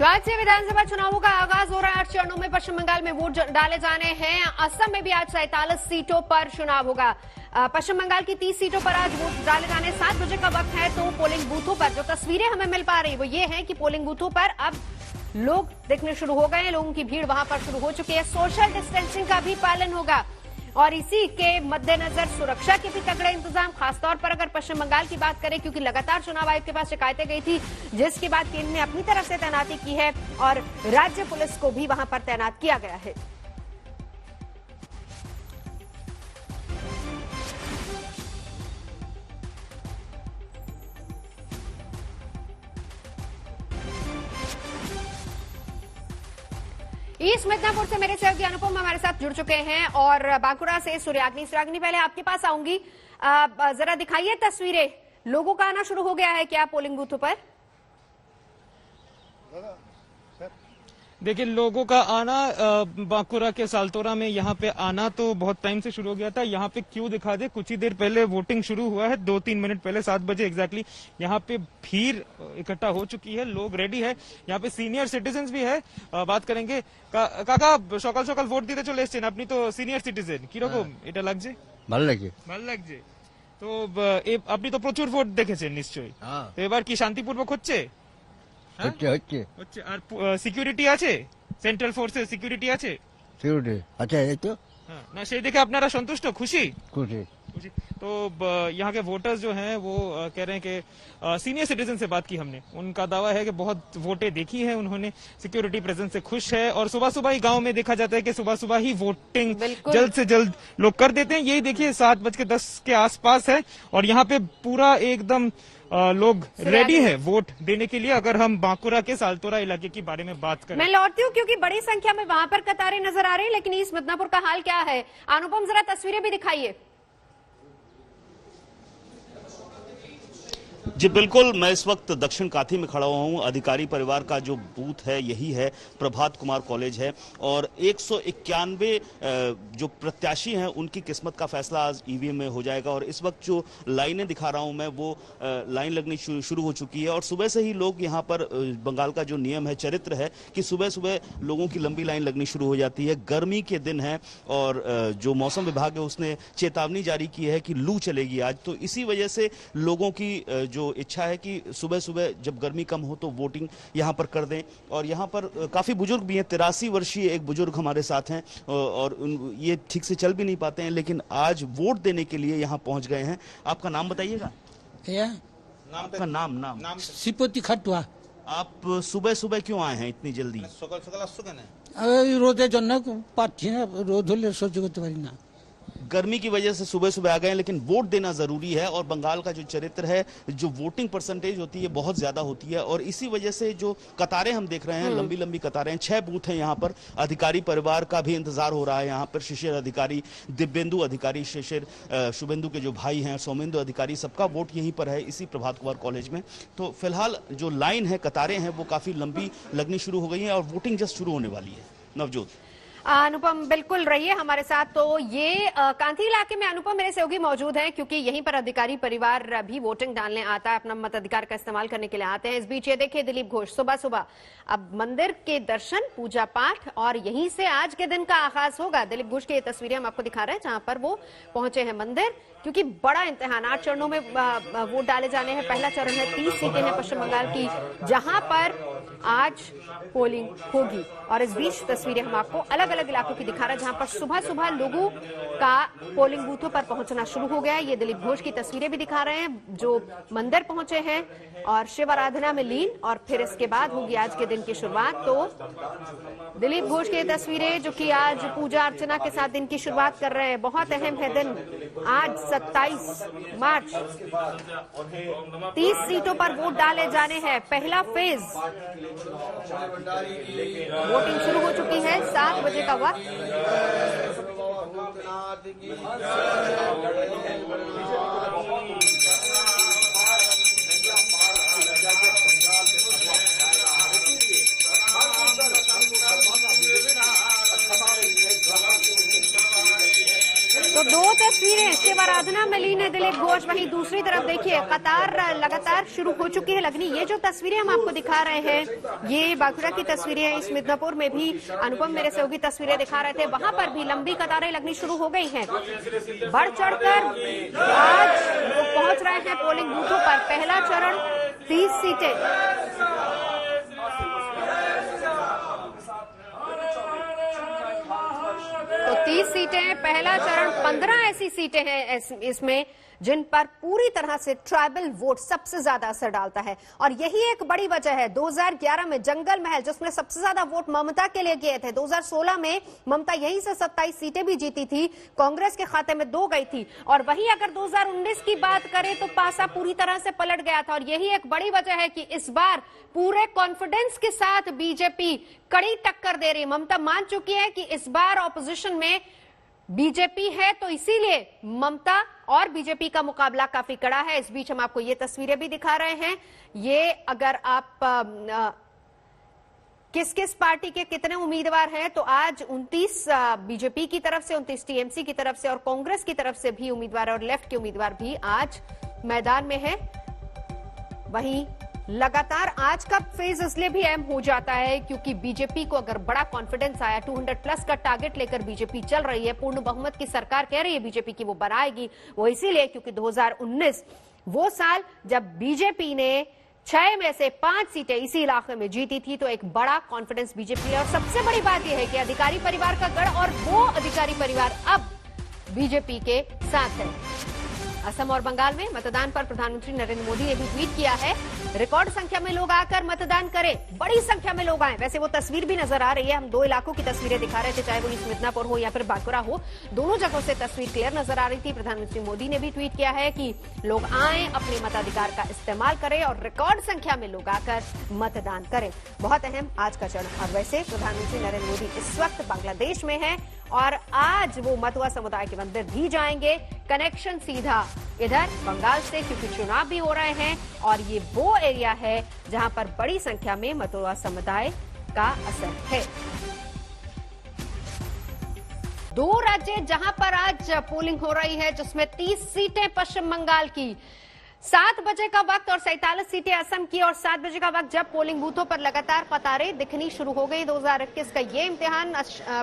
राज्य विधानसभा चुनावों का आगाज हो रहा है। 8 चरणों में पश्चिम बंगाल में वोट डाले जाने हैं। असम में भी आज 47 सीटों पर चुनाव होगा। पश्चिम बंगाल की 30 सीटों पर आज वोट डाले जाने 7 बजे का वक्त है। तो पोलिंग बूथों पर जो तस्वीरें हमें मिल पा रही वो ये है कि पोलिंग बूथों पर अब लोग दिखने शुरू हो गए हैं। लोगों की भीड़ वहां पर शुरू हो चुकी है। सोशल डिस्टेंसिंग का भी पालन होगा और इसी के मद्देनजर सुरक्षा के भी तगड़े इंतजाम, खासतौर पर अगर पश्चिम बंगाल की बात करें, क्योंकि लगातार चुनाव आयोग के पास शिकायतें गई थी, जिसके बाद केंद्र ने अपनी तरफ से तैनाती की है और राज्य पुलिस को भी वहां पर तैनात किया गया है। ईस्ट मिदनापुर से मेरे सहयोगी अनुपम हमारे साथ जुड़ चुके हैं और बांकुड़ा से सूर्याग्नि। पहले आपके पास आऊंगी, जरा दिखाइए तस्वीरें। लोगों का आना शुरू हो गया है क्या पोलिंग बूथों पर? देखिए, लोगों का आना बांकुड़ा के सालतोरा में यहाँ पे आना तो बहुत टाइम से शुरू हो गया था। यहाँ पे क्यू दिखा दे, कुछ ही देर पहले वोटिंग शुरू हुआ है, 2-3 मिनट पहले 7 बजे एग्जैक्टली यहाँ पे भीड़ इकट्ठा हो चुकी है। लोग रेडी है। यहाँ पे सीनियर सिटीजन भी है, बात करेंगे। काका सकाल सकाल ভোট দিতে চলে এসেছেন, আপনি তো সিনিয়র সিটিজেন, কিরকম এটা লাগছে? ভালো লাগছে। তো আপনি তো প্রচুর ভোট দেখেছেন নিশ্চয়ই, তো এবার কি শান্তিপূর্বক হচ্ছে? হচ্ছে আর সিকিউরিটি আছে? সেন্ট্রাল ফোর্সের সিকিউরিটি আছে? সিকিউরিটি আচ্ছা, এই তো না, সেই দেখে আপনারা সন্তুষ্ট, খুশি? খুশি। तो यहाँ के वोटर्स जो हैं वो कह रहे हैं कि सीनियर सिटीजन से बात की हमने, उनका दावा है कि बहुत वोटें देखी हैं उन्होंने, सिक्योरिटी प्रेजेंस से खुश है और सुबह सुबह ही गांव में देखा जाता है कि सुबह सुबह ही वोटिंग जल्द से जल्द लोग कर देते हैं। यही देखिए 7:10 के आसपास है और यहाँ पे पूरा एकदम लोग रेडी है वोट देने के लिए। अगर हम बांकुड़ा के सालतोरा इलाके की बारे में बात करें, मैं लौटती हूँ क्योंकि बड़ी संख्या में वहां पर कतारें नजर आ रही है, लेकिन ईस्ट मिदनापुर का हाल क्या है? अनुपम जरा तस्वीरें भी दिखाइए। जी बिल्कुल, मैं इस वक्त दक्षिण काथी में खड़ा हुआ हूँ। अधिकारी परिवार का जो बूथ है यही है, प्रभात कुमार कॉलेज है और 191 जो प्रत्याशी हैं उनकी किस्मत का फैसला आज ईवीएम में हो जाएगा। और इस वक्त जो लाइनें दिखा रहा हूं मैं, वो लाइन लगनी शुरू हो चुकी है और सुबह से ही लोग यहाँ पर, बंगाल का जो नियम है, चरित्र है कि सुबह सुबह लोगों की लंबी लाइन लगनी शुरू हो जाती है। गर्मी के दिन है और जो मौसम विभाग है उसने चेतावनी जारी की है कि लू चलेगी आज, तो इसी वजह से लोगों की जो इच्छा है कि सुबह सुबह जब गर्मी कम हो तो वोटिंग यहां पर कर दें। और यहां पर काफी बुजुर्ग भी हैं, 83 वर्षीय एक बुजुर्ग हमारे साथ हैं और ये ठीक से चल भी नहीं पाते हैं, लेकिन आज वोट देने के लिए यहां पहुंच गए हैं। आपका नाम बताइएगा? आपका नाम? श्रीपति खटुआ। आप सुबह सुबह क्यों आए हैं इतनी जल्दी? রোদের জন্য পাচ্ছি না, রোদ হলে সহ্য করতে পারি না। गर्मी की वजह से सुबह सुबह आ गए, लेकिन वोट देना जरूरी है और बंगाल का जो चरित्र है, जो वोटिंग परसेंटेज होती है बहुत ज्यादा होती है और इसी वजह से जो कतारें हम देख रहे हैं, लंबी लंबी कतारें, 6 बूथ हैं यहाँ पर। अधिकारी परिवार का भी इंतजार हो रहा है यहाँ पर। शिशिर अधिकारी, दिव्येंदु अधिकारी, शिशिर शुभेंदु के जो भाई हैं, सौमेंदु अधिकारी, सबका वोट यहीं पर है इसी प्रभात कुमार कॉलेज में। तो फिलहाल जो लाइन है, कतारें हैं, वो काफी लंबी लगनी शुरू हो गई है और वोटिंग जस्ट शुरू होने वाली है। नवजोत। अनुपम बिल्कुल रहिए हमारे साथ। तो ये कांथी इलाके में अनुपम मेरे सहयोगी मौजूद हैं, क्योंकि यहीं पर अधिकारी परिवार भी वोटिंग डालने आता है, अपना मताधिकार का इस्तेमाल करने के लिए आते हैं। इस बीच ये देखिए दिलीप घोष सुबह सुबह अब मंदिर के दर्शन, पूजा पाठ और यहीं से आज के दिन का आगाज होगा। दिलीप घोष की ये तस्वीरें हम आपको दिखा रहे हैं जहां पर वो पहुंचे हैं मंदिर, क्योंकि बड़ा इम्तिहान, 8 चरणों में वोट डाले जाने हैं। पहला चरण है, 30 सीटें हैं पश्चिम बंगाल की जहां पर आज पोलिंग होगी। और इस बीच तस्वीरें हम आपको अलग अलग इलाकों की दिखा रहे हैं जहां पर सुबह सुबह लोगों का पोलिंग बूथों पर पहुंचना शुरू हो गया है। ये दिलीप घोष की तस्वीरें भी दिखा रहे हैं जो मंदिर पहुंचे हैं और शिव आराधना में लीन, और फिर इसके बाद होगी आज के दिन की शुरुआत। तो दिलीप घोष की तस्वीरें जो कि आज पूजा अर्चना के साथ दिन की शुरुआत कर रहे हैं। बहुत अहम है दिन आज, 27 मार्च। 30 सीटों पर वोट डाले जाने हैं। पहला फेज वोटिंग शुरू हो चुकी है, 7 बजे का वक्त। तो 2 तस्वीरें शिव आराधना में लीन है दिलीप घोष। वहीं दूसरी तरफ देखिए कतार लगातार शुरू हो चुकी है लगनी। ये जो तस्वीरें हम आपको दिखा रहे हैं ये बांकुड़ा की तस्वीरें हैं। इस मिदनापुर में भी अनुपम मेरे सहयोगी तस्वीरें दिखा रहे थे, वहां पर भी लंबी कतारें लगनी शुरू हो गई हैं। बढ़ चढ़कर आज लोग पहुंच रहे हैं पोलिंग बूथों पर। पहला चरण 30 सीटें, तो 30 सीटें, पहला चरण 15 ऐसी सीटें हैं इसमें जिन पर पूरी तरह से ट्राइबल वोट सबसे ज्यादा असर डालता है। और यही एक बड़ी वजह है 2011 में जंगल महल जिसमें सबसे ज्यादा वोट ममता के लिए गए थे। 2016 में ममता यहीं से 27 सीटें भी जीती थी, कांग्रेस के खाते में 2 गई थी। और वहीं अगर 2019 की बात करें तो पासा पूरी तरह से पलट गया था। और यही एक बड़ी वजह है कि इस बार पूरे कॉन्फिडेंस के साथ बीजेपी कड़ी टक्कर दे रही। ममता मान चुकी है कि इस बार ऑपोजिशन में बीजेपी है, तो इसीलिए ममता और बीजेपी का मुकाबला काफी कड़ा है। इस बीच हम आपको ये तस्वीरें भी दिखा रहे हैं। ये अगर आप किस किस पार्टी के कितने उम्मीदवार हैं तो आज 29 बीजेपी की तरफ से, 29 टीएमसी की तरफ से और कांग्रेस की तरफ से भी उम्मीदवार और लेफ्ट के उम्मीदवार भी आज मैदान में हैं। वहीं लगातार आज का फेज इसलिए भी अहम हो जाता है क्योंकि बीजेपी को अगर बड़ा कॉन्फिडेंस आया, 200 प्लस का टारगेट लेकर बीजेपी चल रही है, पूर्ण बहुमत की सरकार कह रही है बीजेपी की वो बनाएगी, वो इसीलिए क्योंकि 2019 वो साल जब बीजेपी ने 6 में से 5 सीटें इसी इलाके में जीती थी, तो एक बड़ा कॉन्फिडेंस बीजेपी है। और सबसे बड़ी बात यह है कि अधिकारी परिवार का गढ़ और वो अधिकारी परिवार अब बीजेपी के साथ है। असम और बंगाल में मतदान पर प्रधानमंत्री नरेंद्र मोदी ने भी ट्वीट किया है, रिकॉर्ड संख्या में लोग आकर मतदान करें, बड़ी संख्या में लोग आए। वैसे वो तस्वीर भी नजर आ रही है, हम 2 इलाकों की तस्वीरें दिखा रहे थे, चाहे वो इस मिदनापुर हो या फिर बांकुड़ा हो, दोनों जगहों से तस्वीर क्लियर नजर आ रही थी। प्रधानमंत्री मोदी ने भी ट्वीट किया है कि लोग आए, अपने मताधिकार का इस्तेमाल करें और रिकॉर्ड संख्या में लोग आकर मतदान करें। बहुत अहम आज का चरण। और वैसे प्रधानमंत्री नरेंद्र मोदी इस वक्त बांग्लादेश में है और आज वो मतुआ समुदाय के मंदिर भी जाएंगे। कनेक्शन सीधा इधर बंगाल से क्योंकि चुनाव भी हो रहे हैं और ये वो एरिया है जहां पर बड़ी संख्या में मतुआ समुदाय का असर है। 2 राज्य जहां पर आज पोलिंग हो रही है जिसमें 30 सीटें पश्चिम बंगाल की, 7 बजे का वक्त और 47 सीटें असम की। और 7 बजे का वक्त जब पोलिंग बूथों पर लगातार कतारें दिखनी शुरू हो गई। 2021 का ये इम्तिहान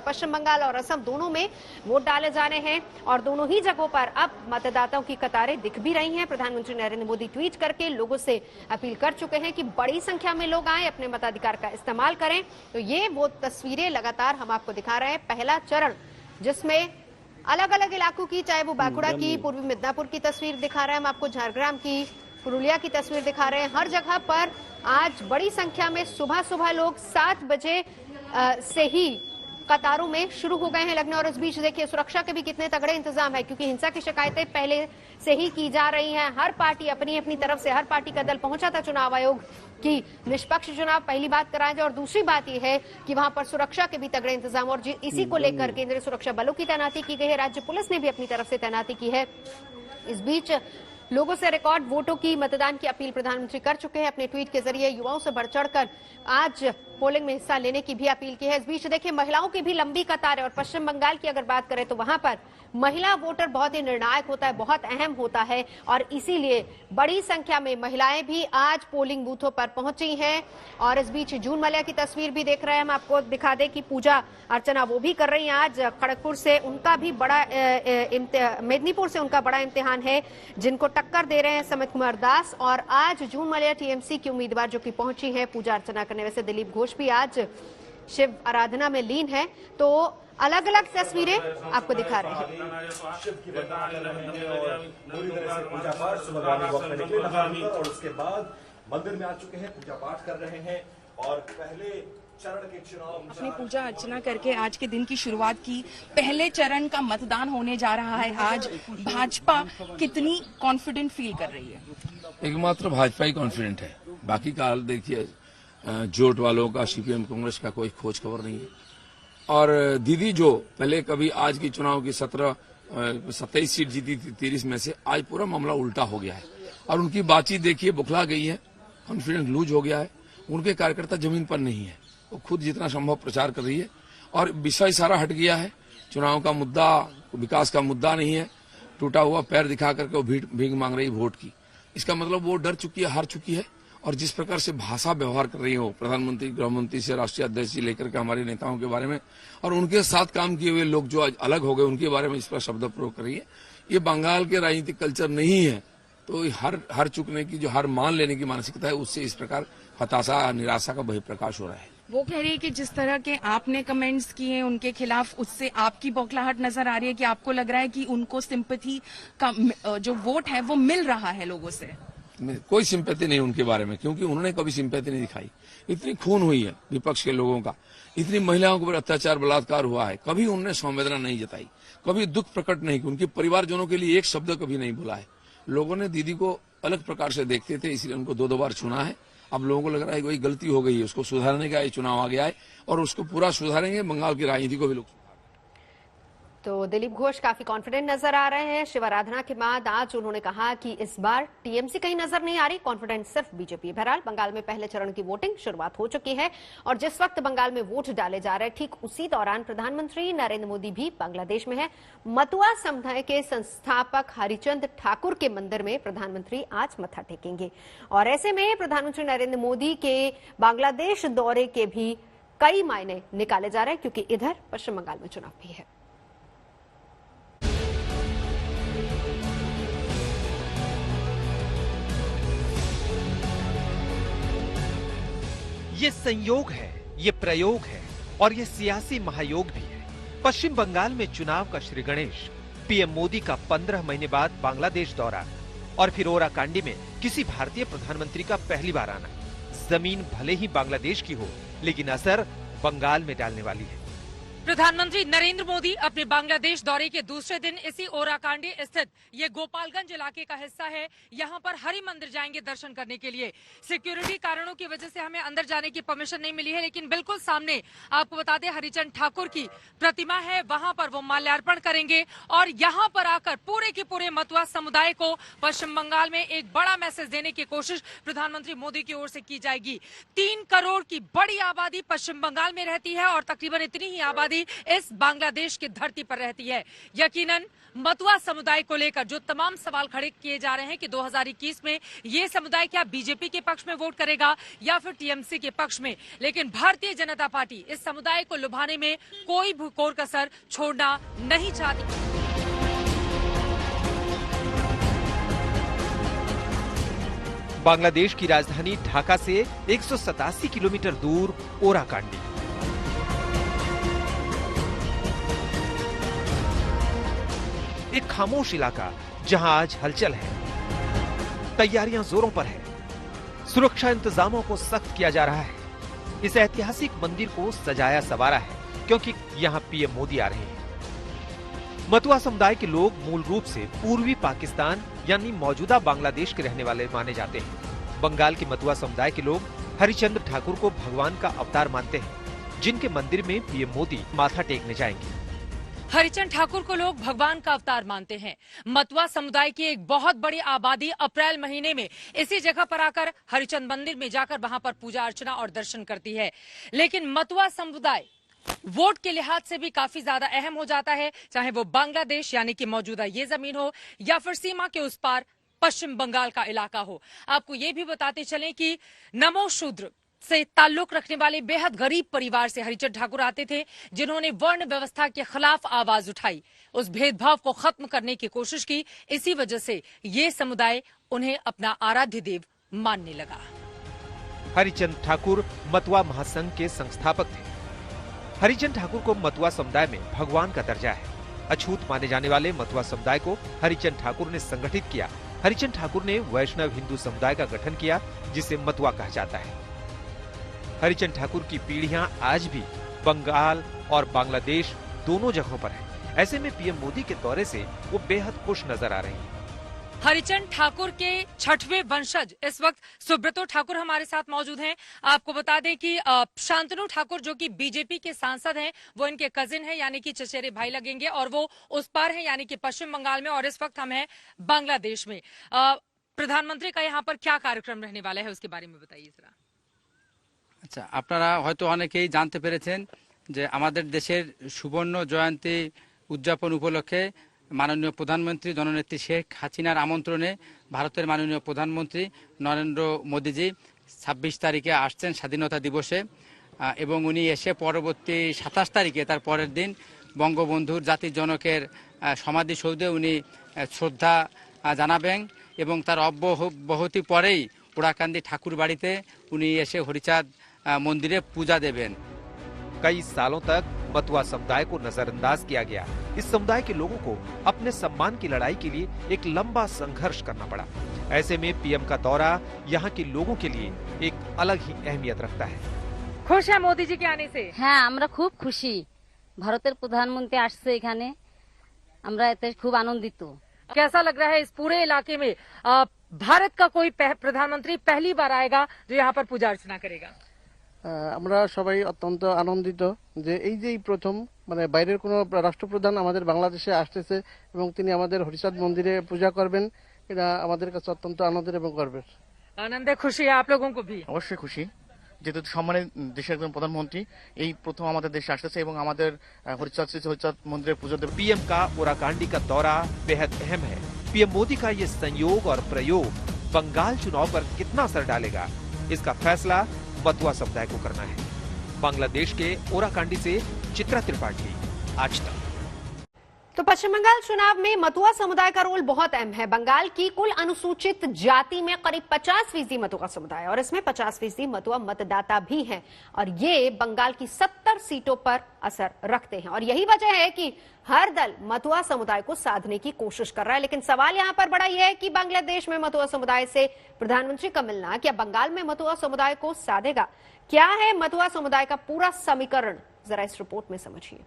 पश्चिम बंगाल और असम दोनों में वोट डाले जाने हैं और दोनों ही जगहों पर अब मतदाताओं की कतारें दिख भी रही हैं। प्रधानमंत्री नरेंद्र मोदी ट्वीट करके लोगों से अपील कर चुके हैं कि बड़ी संख्या में लोग आए, अपने मताधिकार का इस्तेमाल करें। तो ये वो तस्वीरें लगातार हम आपको दिखा रहे हैं। पहला चरण जिसमें अलग अलग इलाकों की, चाहे वो बांकुड़ा की, पूर्वी मिदनापुर की तस्वीर दिखा रहे हैं हम आपको, झारग्राम की, पुरुलिया की तस्वीर दिखा रहे हैं। हर जगह पर आज बड़ी संख्या में सुबह लोग 7 बजे से ही कतारों में शुरू हो गए हैं लगने। और इस बीच देखिए सुरक्षा के भी कितने तगड़े इंतजाम है क्योंकि हिंसा की शिकायतें पहले से ही की जा रही हैं। हर पार्टी अपनी अपनी तरफ से, हर पार्टी का दल पहुंचा था चुनाव आयोग की निष्पक्ष चुनाव पहली बात कराया जाए। और दूसरी बात यह है कि वहां पर सुरक्षा के भी तगड़े इंतजाम और इसी को लेकर केंद्रीय सुरक्षा बलों की तैनाती की गई है। राज्य पुलिस ने भी अपनी तरफ से तैनाती की है। इस बीच लोगों से रिकॉर्ड वोटों की, मतदान की अपील प्रधानमंत्री कर चुके हैं। अपने ट्वीट के जरिए युवाओं से बढ़ चढ़कर आज पोलिंग में हिस्सा लेने की भी अपील की है। इस बीच देखिए महिलाओं की भी लंबी कतार है और पश्चिम बंगाल की अगर बात करें तो वहां पर महिला वोटर बहुत ही निर्णायक होता है, बहुत अहम होता है और इसीलिए बड़ी संख्या में महिलाएं भी आज पोलिंग बूथों पर पहुंची हैं। और इस बीच जून मलिया की तस्वीर भी देख रहे हैं हम आपको, दिखा दें कि पूजा अर्चना वो भी कर रही हैं। आज खड़गपुर से उनका भी बड़ा, मेदिनीपुर से उनका बड़ा इम्तिहान है जिनको टक्कर दे रहे हैं समित कुमार दास। और आज जून मलिया टीएमसी की उम्मीदवार जो कि पहुंची है पूजा अर्चना करने। वैसे दिलीप घोष भी आज शिव आराधना में लीन है। तो अलग अलग तस्वीरें आपको दिखा रहे हैं। और उसके बाद मंदिर में आ चुके हैं, पूजा पाठ कर रहे हैं और पहले चरण के चुनाव अपनी पूजा अर्चना करके आज के दिन की शुरुआत की। पहले चरण का मतदान होने जा रहा है आज। भाजपा कितनी कॉन्फिडेंट फील कर रही है? एकमात्र भाजपा ही कॉन्फिडेंट है, बाकी का देखिए जोट वालों का, सीपीएम कांग्रेस का कोई खोज खबर नहीं है। और दीदी जो पहले कभी आज की चुनाव की 27 सीट जीती थी 30 में से, आज पूरा मामला उल्टा हो गया है और उनकी बातचीत देखिए बुखला गई है, कॉन्फिडेंस लूज हो गया है। उनके कार्यकर्ता जमीन पर नहीं है, वो खुद जितना संभव प्रचार कर रही है और विषय सारा हट गया है। चुनाव का मुद्दा, विकास का मुद्दा नहीं है, टूटा हुआ पैर दिखा करके वो भीख मांग रही वोट की। इसका मतलब वो डर चुकी है, हार चुकी है। और जिस प्रकार से भाषा व्यवहार कर रही हो प्रधानमंत्री, गृह मंत्री से राष्ट्रीय अध्यक्ष जी लेकर के हमारे नेताओं के बारे में, और उनके साथ काम किए हुए लोग जो आज अलग हो गए उनके बारे में इस पर शब्द प्रयोग कर रही है, ये बंगाल के राजनीतिक कल्चर नहीं है। तो हर चुकने की, जो हार मान लेने की मानसिकता है, उससे इस प्रकार हताशा, निराशा का बहिर्प्रकाश हो रहा है। वो कह रही है कि जिस तरह के आपने कमेंट्स किए उनके खिलाफ, उससे आपकी बौखलाहट नजर आ रही है कि आपको लग रहा है कि उनको सिंपैथी का जो वोट है वो मिल रहा है लोगों से। कोई सिंपैथी नहीं उनके बारे में, क्योंकि उन्होंने कभी सिंपैथी नहीं दिखाई। इतनी खून हुई है विपक्ष के लोगों का, इतनी महिलाओं के ऊपर अत्याचार, बलात्कार हुआ है, कभी उन्होंने संवेदना नहीं जताई, कभी दुख प्रकट नहीं किया, उनके परिवारजनों के लिए एक शब्द कभी नहीं बोला है। लोगों ने दीदी को अलग प्रकार से देखते थे, इसलिए उनको 2 बार चुना है। अब लोगों को लग रहा है कोई गलती हो गई है, उसको सुधारने का ये चुनाव आ गया है और उसको पूरा सुधारेंगे। बंगाल की राजनीति को भी लोग। तो दिलीप घोष काफी कॉन्फिडेंट नजर आ रहे हैं। शिव आराधना के बाद आज उन्होंने कहा कि इस बार टीएमसी कहीं नजर नहीं आ रही, कॉन्फिडेंट सिर्फ बीजेपी। बहरहाल बंगाल में पहले चरण की वोटिंग शुरुआत हो चुकी है और जिस वक्त बंगाल में वोट डाले जा रहे हैं, ठीक उसी दौरान प्रधानमंत्री नरेंद्र मोदी भी बांग्लादेश में है। मतुआ समुदाय के संस्थापक हरिचंद ठाकुर के मंदिर में प्रधानमंत्री आज मत्था टेकेंगे और ऐसे में प्रधानमंत्री नरेंद्र मोदी के बांग्लादेश दौरे के भी कई मायने निकाले जा रहे हैं, क्योंकि इधर पश्चिम बंगाल में चुनाव भी है। ये संयोग है, ये प्रयोग है और ये सियासी महायोग भी है। पश्चिम बंगाल में चुनाव का श्री गणेश, पीएम मोदी का 15 महीने बाद बांग्लादेश दौरा और फिर ओराकांडी में किसी भारतीय प्रधानमंत्री का पहली बार आना। जमीन भले ही बांग्लादेश की हो, लेकिन असर बंगाल में डालने वाली है। प्रधानमंत्री नरेंद्र मोदी अपने बांग्लादेश दौरे के दूसरे दिन इसी ओराकांडी स्थित ये गोपालगंज इलाके का हिस्सा है। यहाँ पर हरि मंदिर जाएंगे दर्शन करने के लिए। सिक्योरिटी कारणों की वजह से हमें अंदर जाने की परमिशन नहीं मिली है, लेकिन बिल्कुल सामने आपको बता दें हरिचंद ठाकुर की प्रतिमा है, वहां पर वो माल्यार्पण करेंगे और यहाँ पर आकर पूरे के पूरे मतुआ समुदाय को पश्चिम बंगाल में एक बड़ा मैसेज देने की कोशिश प्रधानमंत्री मोदी की ओर से की जाएगी। 3 करोड़ की बड़ी आबादी पश्चिम बंगाल में रहती है और तकरीबन इतनी ही आबादी इस बांग्लादेश की धरती पर रहती है। यकीनन मतुआ समुदाय को लेकर जो तमाम सवाल खड़े किए जा रहे हैं कि 2021 में ये समुदाय क्या बीजेपी के पक्ष में वोट करेगा या फिर टीएमसी के पक्ष में, लेकिन भारतीय जनता पार्टी इस समुदाय को लुभाने में कोई भी कोर कसर छोड़ना नहीं चाहती। बांग्लादेश की राजधानी ढाका से 187 किलोमीटर दूर ओराकांडी। एक खामोश इलाका जहां आज हलचल है। तैयारियां जोरों पर है, सुरक्षा इंतजामों को सख्त किया जा रहा है। इस ऐतिहासिक मंदिर को सजाया संवारा है क्योंकि यहां पीएम मोदी आ रहे हैं। मतुआ समुदाय के लोग मूल रूप से पूर्वी पाकिस्तान यानी मौजूदा बांग्लादेश के रहने वाले माने जाते हैं। बंगाल के मतुआ समुदाय के लोग हरिचंद ठाकुर को भगवान का अवतार मानते हैं, जिनके मंदिर में पीएम मोदी माथा टेकने जाएंगे। हरिचंद ठाकुर को लोग भगवान का अवतार मानते हैं। मतुआ समुदाय की एक बहुत बड़ी आबादी अप्रैल महीने में इसी जगह पर आकर हरिचंद मंदिर में जाकर वहां पर पूजा अर्चना और दर्शन करती है। लेकिन मतुआ समुदाय वोट के लिहाज से भी काफी ज्यादा अहम हो जाता है, चाहे वो बांग्लादेश यानी कि मौजूदा ये जमीन हो या फिर सीमा के उस पार पश्चिम बंगाल का इलाका हो। आपको ये भी बताते चलें कि नमो शूद्र से ताल्लुक रखने वाले बेहद गरीब परिवार से हरिचंद ठाकुर आते थे, जिन्होंने वर्ण व्यवस्था के खिलाफ आवाज उठाई, उस भेदभाव को खत्म करने की कोशिश की। इसी वजह से ये समुदाय उन्हें अपना आराध्य देव मानने लगा। हरिचंद ठाकुर मतुआ महासंघ के संस्थापक थे। हरिचंद ठाकुर को मतुआ समुदाय में भगवान का दर्जा है। अछूत माने जाने वाले मतुआ समुदाय को हरिचंद ठाकुर ने संगठित किया। हरिचंद ठाकुर ने वैष्णव हिंदू समुदाय का गठन किया, जिसे मतुआ कहा जाता है। हरिचंद ठाकुर की पीढ़ियां आज भी बंगाल और बांग्लादेश दोनों जगहों पर हैं। ऐसे में पीएम मोदी के दौरे से वो बेहद खुश नजर आ रही हैं। हरिचंद ठाकुर के 6वें वंशज इस वक्त सुब्रतो ठाकुर हमारे साथ मौजूद हैं। आपको बता दें कि शांतनु ठाकुर जो कि बीजेपी के सांसद हैं, वो इनके कजिन हैं यानी कि चचेरे भाई लगेंगे और वो उस पार हैं यानी कि पश्चिम बंगाल में, और इस वक्त हम हैं बांग्लादेश में। प्रधानमंत्री का यहाँ पर क्या कार्यक्रम रहने वाला है उसके बारे में बताइए जरा। আচ্ছা, আপনারা হয়তো অনেকেই জানতে পেরেছেন যে আমাদের দেশের সুবর্ণ জয়ন্তী উদযাপন উপলক্ষে মাননীয় প্রধানমন্ত্রী জননেত্রী শেখ হাসিনার আমন্ত্রণে ভারতের মাননীয় প্রধানমন্ত্রী নরেন্দ্র মোদীজি 26 তারিখে আসছেন স্বাধীনতা দিবসে, এবং উনি এসে পরবর্তী 27 তারিখে তার পরের দিন বঙ্গবন্ধুর জাতির জনকের সমাধিসৌধে উনি শ্রদ্ধা জানাবেন এবং তার অব্যাহতি পরেই ওরাকান্দি ঠাকুর বাড়িতে উনি এসে হরিচাঁদ मंदिरे पूजा देवें। कई सालों तक मतुआ समुदाय को नजरअंदाज किया गया। इस समुदाय के लोगों को अपने सम्मान की लड़ाई के लिए एक लंबा संघर्ष करना पड़ा। ऐसे में पीएम का दौरा यहाँ के लोगों के लिए एक अलग ही अहमियत रखता है। खुश है मोदी जी के आने से? हाँ, আমরা খুব খুশি। ভারতের প্রধানমন্ত্রী আসছে এখানে, আমরা এতে খুব আনন্দিত। कैसा लग रहा है इस पूरे इलाके में भारत का कोई प्रधानमंत्री पहली बार आएगा जो यहाँ पर पूजा अर्चना करेगा? আমরা সবাই অত্যন্ত আনন্দিত যে এই যে প্রথম মানে বাইরের কোনো রাষ্ট্রপ্রধান আমাদের বাংলাদেশে আসতেছে এবং তিনি আমাদের হরিচাঁদ মন্দিরে পূজা করবেন, এটা আমাদের কাছে অত্যন্ত আনন্দের এবং গর্বের। आनंद है, खुशी है आप लोगों को भी? অবশ্যই খুশি, যেহেতু সম্মানিত দেশের একজন প্রধানমন্ত্রী এই প্রথম আমাদের দেশে আসতেছে এবং আমাদের হরিচাঁদ মন্দিরে পুজো দেবে। पीएम का ओराकांडी का दौरा बेहद अहम है। पीएम मोदी का ये संयोग और प्रयोग बंगाल चुनाव पर कितना असर डालेगा, इसका फैसला मतुआ समुदाय को करना है। बांग्लादेश के ओराकांडी से चित्रा त्रिपाठी, आज तक। तो पश्चिम बंगाल चुनाव में मतुआ समुदाय का रोल बहुत अहम है। बंगाल की कुल अनुसूचित जाति में करीब 50% मतुआ समुदाय और इसमें 50% मतुआ मतदाता भी हैं और ये बंगाल की 70 सीटों पर असर रखते हैं और यही वजह है कि हर दल मतुआ समुदाय को साधने की कोशिश कर रहा है। लेकिन सवाल यहाँ पर बड़ा यह है कि बांग्लादेश में मतुआ समुदाय से प्रधानमंत्री का मिलना क्या बंगाल में मतुआ समुदाय को साधेगा? क्या है मतुआ समुदाय का पूरा समीकरण, जरा इस रिपोर्ट में समझिए।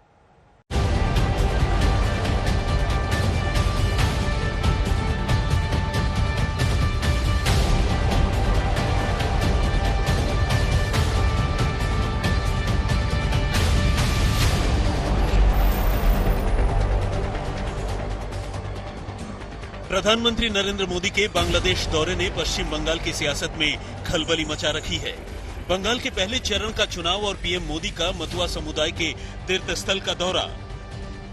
प्रधानमंत्री नरेंद्र मोदी के बांग्लादेश दौरे ने पश्चिम बंगाल की सियासत में खलबली मचा रखी है। बंगाल के पहले चरण का चुनाव और पीएम मोदी का मतुआ समुदाय के तीर्थस्थल का दौरा।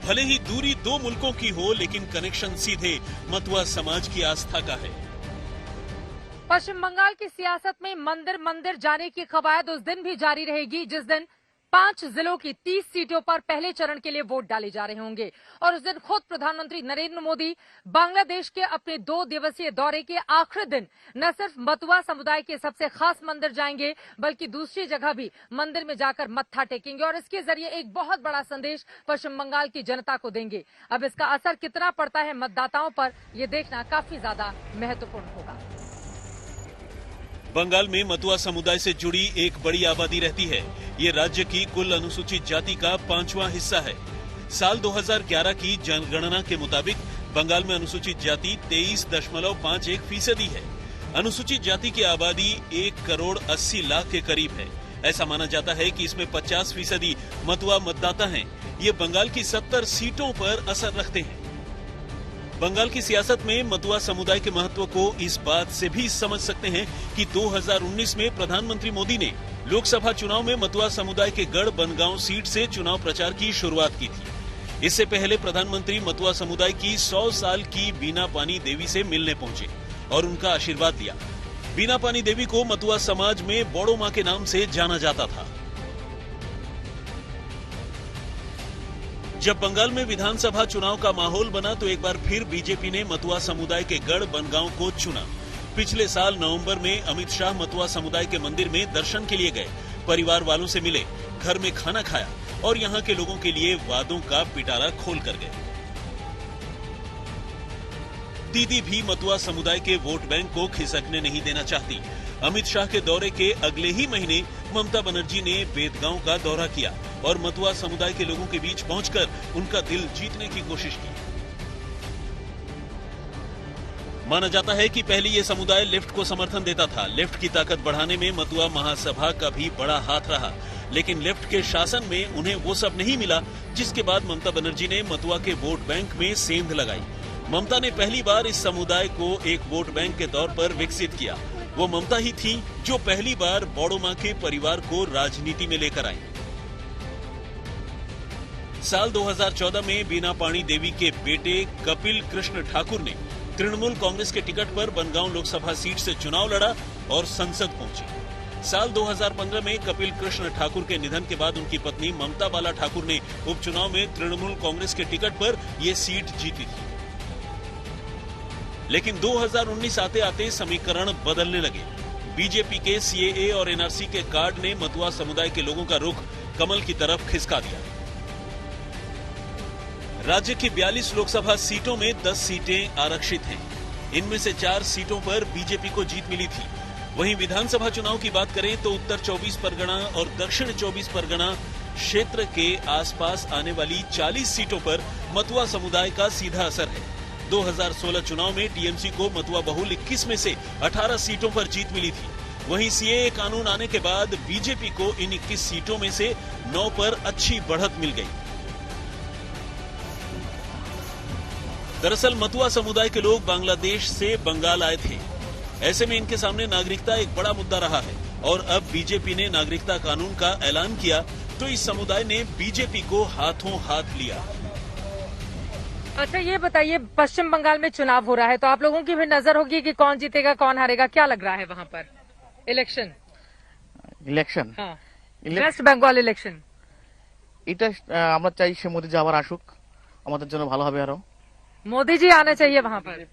भले ही दूरी दो मुल्कों की हो, लेकिन कनेक्शन सीधे मतुआ समाज की आस्था का है। पश्चिम बंगाल की सियासत में मंदिर मंदिर जाने की कवायद उस दिन भी जारी रहेगी जिस दिन 5 जिलों की 30 सीटों पर पहले चरण के लिए वोट डाले जा रहे होंगे और उस दिन खुद प्रधानमंत्री नरेंद्र मोदी बांग्लादेश के अपने 2 दिवसीय दौरे के आखिरी दिन न सिर्फ मतुआ समुदाय के सबसे खास मंदिर जाएंगे बल्कि दूसरी जगह भी मंदिर में जाकर मत्था टेकेंगे और इसके जरिए एक बहुत बड़ा संदेश पश्चिम बंगाल की जनता को देंगे। अब इसका असर कितना पड़ता है मतदाताओं पर, ये देखना काफी ज्यादा महत्वपूर्ण होगा। बंगाल में मतुआ समुदाय से जुड़ी एक बड़ी आबादी रहती है। ये राज्य की कुल अनुसूचित जाति का 5वां हिस्सा है। साल 2011 की जनगणना के मुताबिक बंगाल में अनुसूचित जाति 23.51% है। अनुसूचित जाति की आबादी 1 करोड़ 80 लाख के करीब है। ऐसा माना जाता है कि इसमें 50% मतुआ मतदाता हैं। ये बंगाल की 70 सीटों पर असर रखते हैं। बंगाल की सियासत में मतुआ समुदाय के महत्व को इस बात से भी समझ सकते हैं कि 2019 में प्रधानमंत्री मोदी ने लोकसभा चुनाव में मतुआ समुदाय के गढ़ बनगांव सीट से चुनाव प्रचार की शुरुआत की थी। इससे पहले प्रधानमंत्री मतुआ समुदाय की 100 साल की बीना पानी देवी से मिलने पहुंचे और उनका आशीर्वाद लिया। बीना पानी देवी को मतुआ समाज में बोड़ो मां के नाम से जाना जाता था। जब बंगाल में विधानसभा चुनाव का माहौल बना तो एक बार फिर बीजेपी ने मतुआ समुदाय के गढ़ बनगांव को चुना। पिछले साल नवंबर में अमित शाह मतुआ समुदाय के मंदिर में दर्शन के लिए गए, परिवार वालों से मिले, घर में खाना खाया और यहाँ के लोगों के लिए वादों का पिटारा खोल कर गए। दीदी भी मतुआ समुदाय के वोट बैंक को खिसकने नहीं देना चाहती। अमित शाह के दौरे के अगले ही महीने ममता बनर्जी ने बेदगांव का दौरा किया और मतुआ समुदाय के लोगों के बीच पहुंचकर उनका दिल जीतने की कोशिश की। माना जाता है कि पहले ये समुदाय लेफ्ट को समर्थन देता था। लेफ्ट की ताकत बढ़ाने में मतुआ महासभा का भी बड़ा हाथ रहा, लेकिन लेफ्ट के शासन में उन्हें वो सब नहीं मिला, जिसके बाद ममता बनर्जी ने मतुआ के वोट बैंक में सेंध लगाई। ममता ने पहली बार इस समुदाय को एक वोट बैंक के तौर पर विकसित किया। वो ममता ही थी जो पहली बार बोड़ो मां के परिवार को राजनीति में लेकर आई। साल 2014 में बीना पाणी देवी के बेटे कपिल कृष्ण ठाकुर ने तृणमूल कांग्रेस के टिकट पर बनगांव लोकसभा सीट से चुनाव लड़ा और संसद पहुंचे। साल 2015 में कपिल कृष्ण ठाकुर के निधन के बाद उनकी पत्नी ममता बाला ठाकुर ने उपचुनाव में तृणमूल कांग्रेस के टिकट पर ये सीट जीती थी। लेकिन 2019 आते आते समीकरण बदलने लगे। बीजेपी के सीएए और एनआरसी के कार्ड ने मतुआ समुदाय के लोगों का रुख कमल की तरफ खिसका दिया। राज्य की 42 लोकसभा सीटों में 10 सीटें आरक्षित हैं। इनमें से 4 सीटों पर बीजेपी को जीत मिली थी। वहीं विधानसभा चुनाव की बात करें तो उत्तर 24 परगना और दक्षिण 24 परगना क्षेत्र के आसपास आने वाली 40 सीटों पर मतुआ समुदाय का सीधा असर है। 2016 चुनाव में टीएमसी को मतुआ बहुल 21 में से 18 सीटों पर जीत मिली थी। वहीं सीएए कानून आने के बाद बीजेपी को इन 21 सीटों में से 9 पर अच्छी बढ़त मिल गई। दरअसल मतुआ समुदाय के लोग बांग्लादेश से बंगाल आए थे। ऐसे में इनके सामने नागरिकता एक बड़ा मुद्दा रहा है और अब बीजेपी ने नागरिकता कानून का ऐलान किया तो इस समुदाय ने बीजेपी को हाथों हाथ लिया। अच्छा, ये बताइए, पश्चिम बंगाल में चुनाव हो रहा है तो आप लोगों की भी नजर होगी कि कौन जीतेगा कौन हारेगा, क्या लग रहा है वहाँ पर? इलेक्शन हाँ। वेस्ट बंगाल इलेक्शन, এটা আমরা চাই সে মোদি আবার আসুক, আমাদের জন্য ভালো হবে। আরো मोदी जी आना चाहिए वहाँ पर।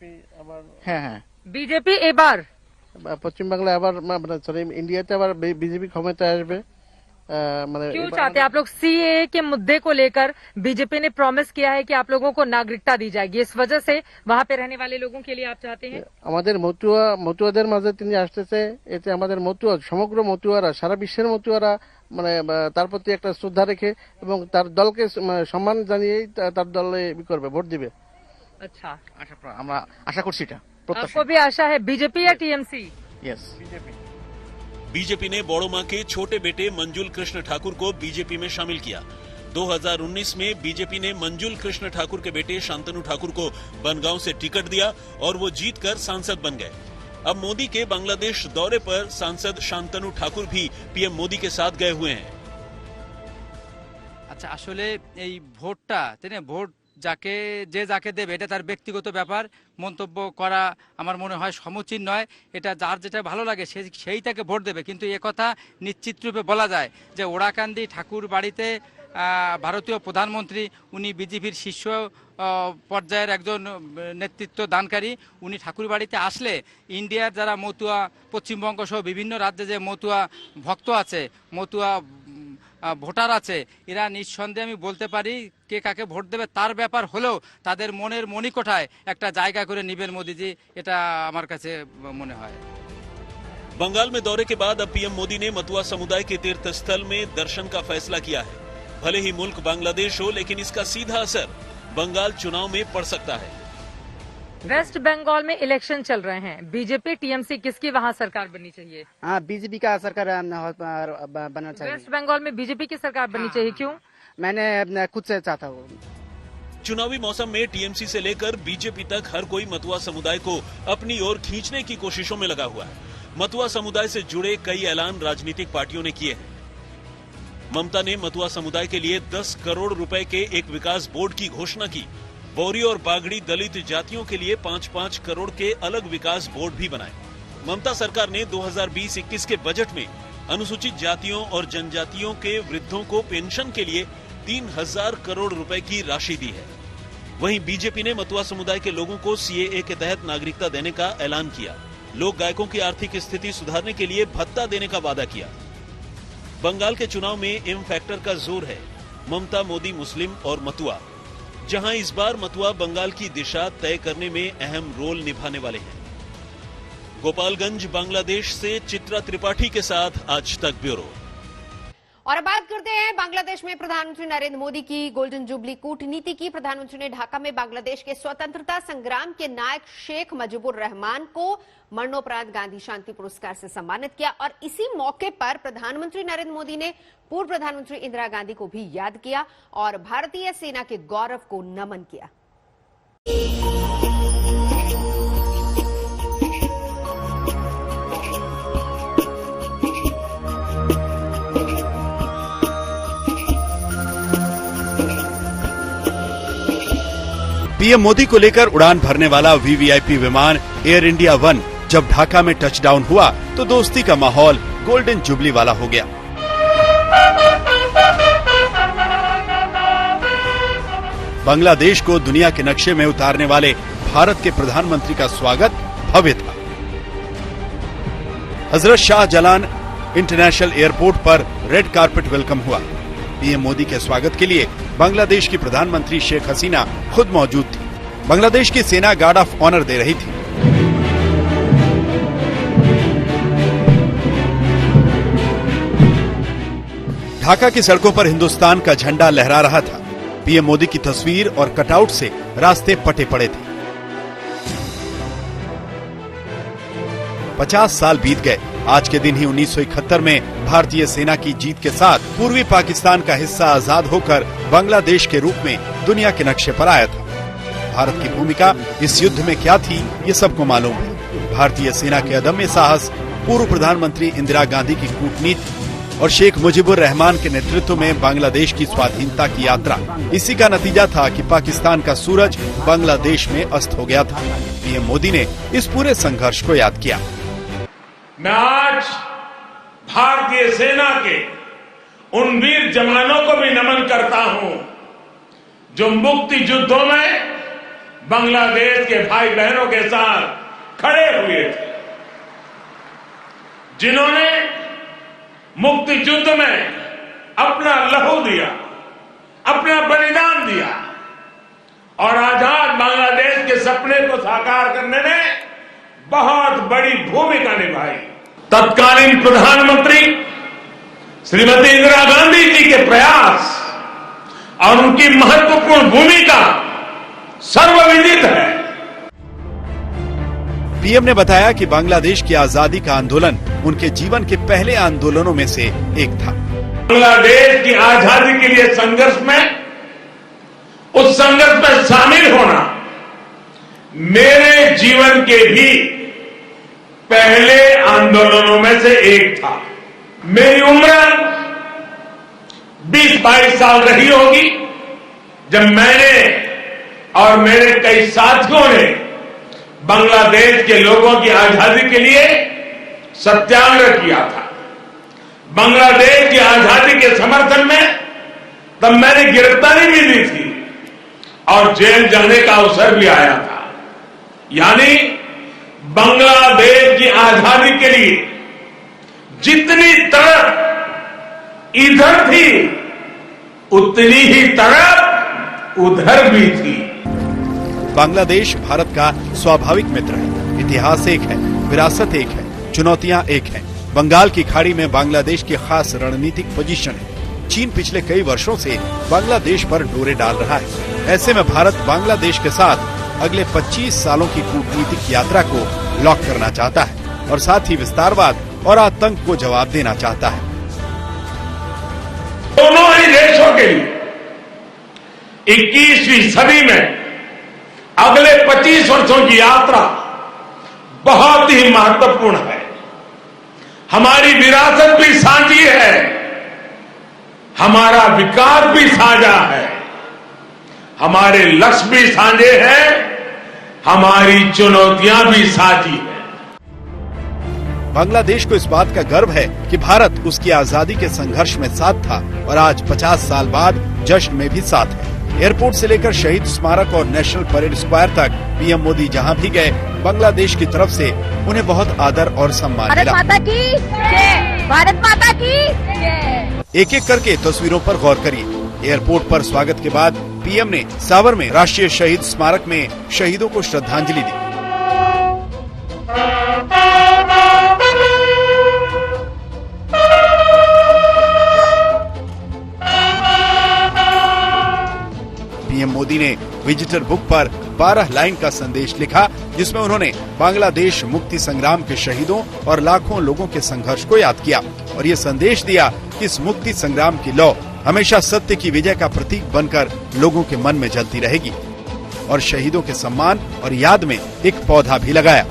হ্যাঁ হ্যাঁ, बीजेपी এবার পশ্চিম বাংলায় আবার সরি ইন্ডিয়াতে আবার বিজেপি ক্ষমতায় আসবে। क्यों चाहते हैं आप लोग? सीएए के मुद्दे को लेकर बीजेपी ने प्रॉमिस किया है कि आप लोगों को नागरिकता दी जाएगी, इस वजह से वहाँ पे रहने वाले लोगों के लिए आप चाहते हैं? আমাদের মতুয়াদের মাঝে তিনি আসতেছে, এতে আমাদের মতুয়া সমগ্র মতুয়ারা সারা বিশ্বের মতুয়ারা তার প্রতি একটা শ্রদ্ধা রেখে এবং তার দলকে সম্মান জানিয়েই তার দলে করবে, ভোট দিবে। अच्छा, আমরা আশা করছি এটা। आपको भी आशा है? बीजेपी या टीएमसी? यस, बीजेपी ने बोड़ो मां के छोटे बेटे मंजुल कृष्ण ठाकुर को बीजेपी में शामिल किया। 2019 में बीजेपी ने मंजुल कृष्ण ठाकुर के बेटे शांतनु ठाकुर को बनगांव से टिकट दिया और वो जीतकर सांसद बन गए। अब मोदी के बांग्लादेश दौरे पर सांसद शांतनु ठाकुर भी पीएम मोदी के साथ गए हुए हैं। আচ্ছা, আসলে এই ভোটটা ভোট যাকে দেবে এটা তার ব্যক্তিগত ব্যাপার, মন্তব্য করা আমার মনে হয় সমুচিত নয়। এটা যার যেটা ভালো লাগে সেই তাকে ভোট দেবে, কিন্তু একথা নিশ্চিত রূপে বলা যায় যে ওরাকান্দি ঠাকুর বাড়িতে ভারতীয় প্রধানমন্ত্রী, উনি বিজেপির শীর্ষ পর্যায়ের একজন নেতৃত্ব দানকারী, উনি ঠাকুর বাড়িতে আসলে ইন্ডিয়ার যারা মতুয়া, পশ্চিমবঙ্গ সহ বিভিন্ন রাজ্যে যে মতুয়া ভক্ত আছে, মতুয়া ভোটার আছে, এরা নিঃসন্দেহে আমি বলতে পারি কে কাকে ভোট দেবে তার ব্যাপার হলেও তাদের মনের মণিকোঠায় একটা জায়গা করে নেবেন মোদিজি, এটা আমার কাছে মনে হয়। बंगाल में दौरे के बाद अब पीएम मोदी ने मतुआ समुदाय के तीर्थ स्थल में दर्शन का फैसला किया है। भले ही मुल्क बांग्लादेश हो, लेकिन इसका सीधा असर बंगाल चुनाव में पड़ सकता है। वेस्ट बंगाल में इलेक्शन चल रहे हैं, बीजेपी टीएमसी किसकी वहाँ सरकार बननी चाहिए? हाँ, बीजेपी का सरकार बनना चाहिए। वेस्ट बंगाल में बीजेपी की सरकार बननी चाहिए, क्यों? मैंने खुद से चाहता हूँ। चुनावी मौसम में टीएमसी से लेकर बीजेपी तक हर कोई मतुआ समुदाय को अपनी ओर खींचने की कोशिशों में लगा हुआ है। मतुआ समुदाय से जुड़े कई ऐलान राजनीतिक पार्टियों ने किए हैं। ममता ने मतुआ समुदाय के लिए 10 करोड़ रुपए के एक विकास बोर्ड की घोषणा की। बोरी और बागड़ी दलित जातियों के लिए 5-5 करोड़ के अलग विकास बोर्ड भी बनाए। ममता सरकार ने 2020-21 के बजट में अनुसूचित जातियों और जनजातियों के वृद्धों को पेंशन के लिए 3000 करोड़ रुपए की राशि दी है। वहीं बीजेपी ने मतुआ समुदाय के लोगों को सीएए के तहत नागरिकता देने का ऐलान किया। लोक गायकों की आर्थिक स्थिति सुधारने के लिए भत्ता देने का वादा किया। बंगाल के चुनाव में एम फैक्टर का जोर है। ममता, मोदी, मुस्लिम और मतुआ, जहां इस बार मतुआ बंगाल की दिशा तय करने में अहम रोल निभाने वाले हैं। गोपालगंज, बांग्लादेश से चित्रा त्रिपाठी के साथ आज तक ब्यूरो। और अब बात करते हैं बांग्लादेश में प्रधानमंत्री नरेंद्र मोदी की गोल्डन जुबली कूटनीति की। प्रधानमंत्री ने ढाका में बांग्लादेश के स्वतंत्रता संग्राम के नायक शेख मुजीबुर रहमान को मरणोपरांत गांधी शांति पुरस्कार से सम्मानित किया और इसी मौके पर प्रधानमंत्री नरेंद्र मोदी ने पूर्व प्रधानमंत्री इंदिरा गांधी को भी याद किया और भारतीय सेना के गौरव को नमन किया। पीएम मोदी को लेकर उड़ान भरने वाला वीवीआईपी विमान एयर इंडिया 1 जब ढाका में टचडाउन हुआ तो दोस्ती का माहौल गोल्डन जुबली वाला हो गया। बांग्लादेश को दुनिया के नक्शे में उतारने वाले भारत के प्रधानमंत्री का स्वागत भव्य था। हजरत शाहजलाल इंटरनेशनल एयरपोर्ट पर रेड कारपेट वेलकम हुआ। पीएम मोदी के स्वागत के लिए बांग्लादेश की प्रधानमंत्री शेख हसीना खुद मौजूद थी। बांग्लादेश की सेना गार्ड ऑफ ऑनर दे रही थी। ढाका की सड़कों पर हिंदुस्तान का झंडा लहरा रहा था। पीएम मोदी की तस्वीर और कटआउट से रास्ते पटे पड़े थे। 50 साल बीत गए। आज के दिन ही 1971 में भारतीय सेना की जीत के साथ पूर्वी पाकिस्तान का हिस्सा आजाद होकर बांग्लादेश के रूप में दुनिया के नक्शे पर आया था। भारत की भूमिका इस युद्ध में क्या थी, ये सबको मालूम है। भारतीय सेना के अदम्य साहस, पूर्व प्रधानमंत्री इंदिरा गांधी की कूटनीति और शेख मुजीबुर रहमान के नेतृत्व में बांग्लादेश की स्वाधीनता की यात्रा, इसी का नतीजा था कि पाकिस्तान का सूरज बांग्लादेश में अस्त हो गया था। पीएम मोदी ने इस पूरे संघर्ष को याद किया। मैं आज भारतीय सेना के उन वीर जवानों को भी नमन करता हूं जो मुक्ति युद्धों में बांग्लादेश के भाई बहनों के साथ खड़े हुए थे, जिन्होंने मुक्ति युद्ध में अपना लहू दिया, अपना बलिदान दिया और आजाद बांग्लादेश के सपने को साकार करने में बहुत बड़ी भूमिका निभाई। तत्कालीन प्रधानमंत्री श्रीमती इंदिरा गांधी जी के प्रयास और उनकी महत्वपूर्ण भूमिका सर्वविदित है। पीएम ने बताया कि बांग्लादेश की आजादी का आंदोलन उनके जीवन के पहले आंदोलनों में से एक था। बांग्लादेश की आजादी के लिए संघर्ष में, उस संघर्ष में शामिल होना मेरे जीवन के भी पहले आंदोलनों में से एक था। मेरी उम्र 20-22 साल रही होगी जब मैंने और मेरे कई साथियों ने बांग्लादेश के लोगों की आजादी के लिए सत्याग्रह किया था। बांग्लादेश की आजादी के समर्थन में तब मैंने गिरफ्तारी भी दी थी और जेल जाने का अवसर भी आया था। यानी बांग्लादेश की आजादी के लिए जितनी तड़प इधर थी उतनी ही तड़प उधर भी थी। बांग्लादेश भारत का स्वाभाविक मित्र है। इतिहास एक है, विरासत एक है, चुनौतियां एक हैं। बंगाल की खाड़ी में बांग्लादेश की खास रणनीतिक पोजीशन है। चीन पिछले कई वर्षों से बांग्लादेश पर डोरे डाल रहा है। ऐसे में भारत बांग्लादेश के साथ अगले 25 सालों की कूटनीतिक यात्रा को लॉक करना चाहता है और साथ ही विस्तारवाद और आतंक को जवाब देना चाहता है। दोनों ही देशों के लिए 21वीं सदी में अगले 25 वर्षों की यात्रा बहुत ही महत्वपूर्ण है। हमारी विरासत भी साझी है, हमारा विकास भी साझा है, हमारे लक्ष्य भी साझे हैं, हमारी चुनौतियां भी साझी हैं। बांग्लादेश को इस बात का गर्व है कि भारत उसकी आजादी के संघर्ष में साथ था और आज 50 साल बाद जश्न में भी साथ है। एयरपोर्ट से लेकर शहीद स्मारक और नेशनल परेड स्क्वायर तक पीएम मोदी जहां भी गए, बांग्लादेश की तरफ से उन्हें बहुत आदर और सम्मान मिला। भारत माता की जय, भारत माता की जय। एक एक करके तस्वीरों पर गौर करिए। एयरपोर्ट पर स्वागत के बाद पीएम ने सावर में राष्ट्रीय शहीद स्मारक में शहीदों को श्रद्धांजलि दी। पीएम मोदी ने विजिटर बुक पर 12 लाइन का संदेश लिखा, जिसमें उन्होंने बांग्लादेश मुक्ति संग्राम के शहीदों और लाखों लोगों के संघर्ष को याद किया और ये संदेश दिया कि इस मुक्ति संग्राम की लौ हमेशा सत्य की विजय का प्रतीक बनकर लोगों के मन में जलती रहेगी और शहीदों के सम्मान और याद में एक पौधा भी लगाया।